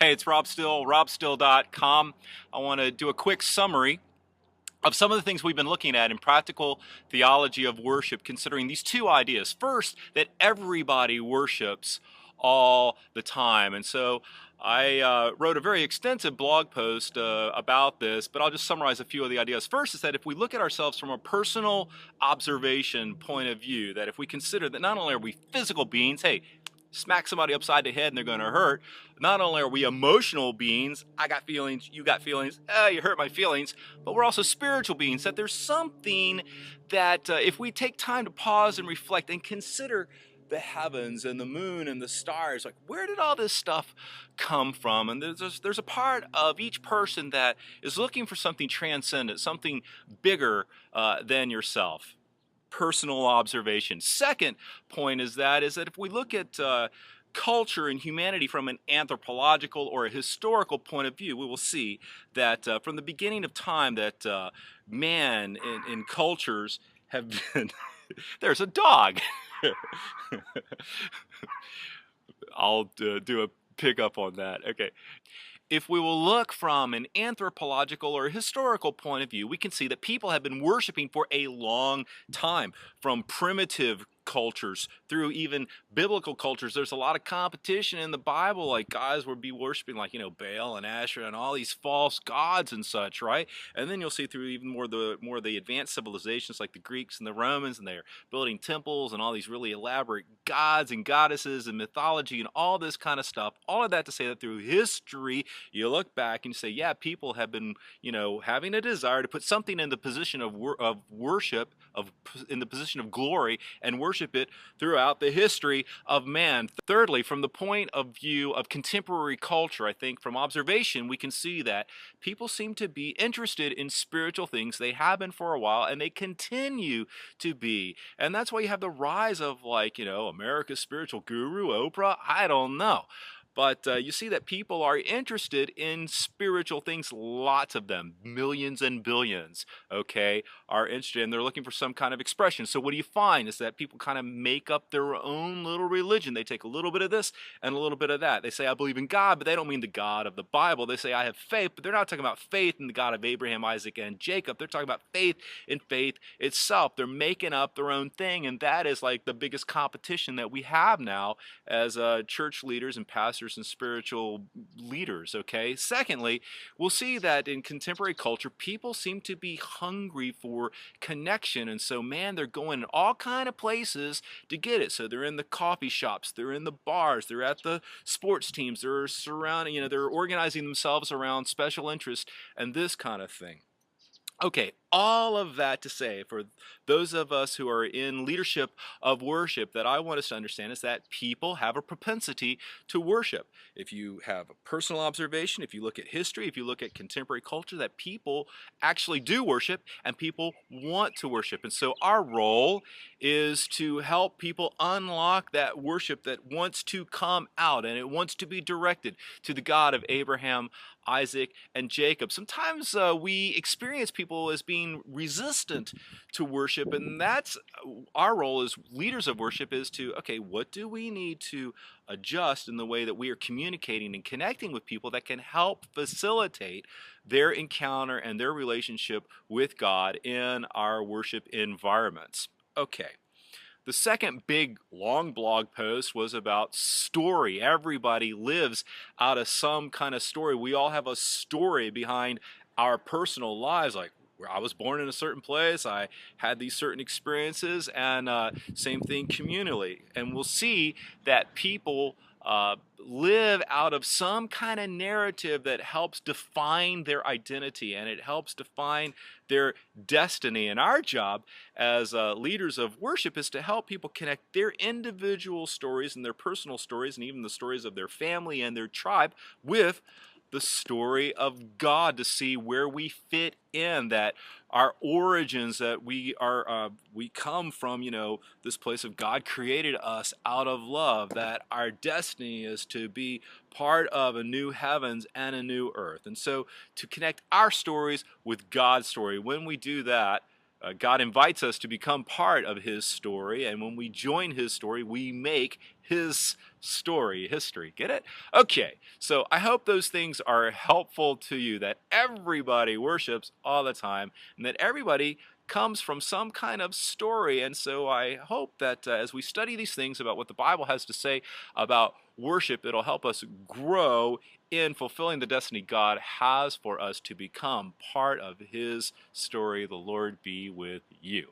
Hey, it's Rob Still, robstill.com. I want to do a quick summary of some of the things we've been looking at in practical theology of worship, considering these two ideas. First, that everybody worships all the time. And so I wrote a very extensive blog post about this, but I'll just summarize a few of the ideas. First is that if we look at ourselves from a personal observation point of view, that if we consider that not only are we physical beings, hey, smack somebody upside the head and they're going to hurt. Not only are we emotional beings, I got feelings, you got feelings, you hurt my feelings, but we're also spiritual beings. That there's something that if we take time to pause and reflect and consider the heavens and the moon and the stars, like where did all this stuff come from? And there's a part of each person that is looking for something transcendent, something bigger than yourself. Personal observation. Second point is that if we look at culture and humanity from an anthropological or a historical point of view, we will see that from the beginning of time that man in cultures have been there's a dog. I'll do a pickup on that. Okay. If we will look from an anthropological or historical point of view, we can see that people have been worshiping for a long time, from primitive cultures through even biblical cultures. There's a lot of competition in the Bible, like guys would be worshiping like, Baal and Asherah and all these false gods and such, right? And then you'll see through even more of the advanced civilizations like the Greeks and the Romans, and they're building temples and all these really elaborate gods and goddesses and mythology and all this kind of stuff. All of that to say that through history, you look back and you say, yeah, people have been, having a desire to put something in the position of worship, in the position of glory, and worship it throughout the history of man. Thirdly, from the point of view of contemporary culture, I think from observation, we can see that people seem to be interested in spiritual things. They have been for a while, and they continue to be. And that's why you have the rise of, like, America's spiritual guru, Oprah. I don't know. But you see that people are interested in spiritual things, lots of them, millions and billions, okay, are interested, and they're looking for some kind of expression. So what do you find is that people kind of make up their own little religion. They take a little bit of this and a little bit of that. They say, I believe in God, but they don't mean the God of the Bible. They say, I have faith, but they're not talking about faith in the God of Abraham, Isaac, and Jacob. They're talking about faith in faith itself. They're making up their own thing, and that is like the biggest competition that we have now as church leaders and pastors and spiritual leaders, okay? Secondly, we'll see that in contemporary culture, people seem to be hungry for connection, and so, man, they're going in all kind of places to get it. So they're in the coffee shops, they're in the bars, they're at the sports teams, they're surrounding, they're organizing themselves around special interests and this kind of thing. Okay, all of that to say, for those of us who are in leadership of worship, that I want us to understand is that people have a propensity to worship. If you have a personal observation, if you look at history, if you look at contemporary culture, that people actually do worship and people want to worship. And so our role is to help people unlock that worship that wants to come out, and it wants to be directed to the God of Abraham, Isaac, and Jacob. Sometimes we experience people as being resistant to worship, and that's our role as leaders of worship, is to, okay, what do we need to adjust in the way that we are communicating and connecting with people that can help facilitate their encounter and their relationship with God in our worship environments. Okay. The second big long blog post was about story. Everybody lives out of some kind of story. We all have a story behind our personal lives, like I was born in a certain place, I had these certain experiences, and same thing communally. And we'll see that people live out of some kind of narrative that helps define their identity, and it helps define their destiny. And our job as leaders of worship is to help people connect their individual stories and their personal stories and even the stories of their family and their tribe with the story of God, to see where we fit in, that our origins, that we come from, this place of God created us out of love, that our destiny is to be part of a new heavens and a new earth. And so to connect our stories with God's story, when we do that, God invites us to become part of His story, and when we join His story, we make his story, history. Get it? Okay, so I hope those things are helpful to you, that everybody worships all the time and that everybody comes from some kind of story. And so I hope that as we study these things about what the Bible has to say about worship, it'll help us grow in fulfilling the destiny God has for us to become part of his story. The Lord be with you.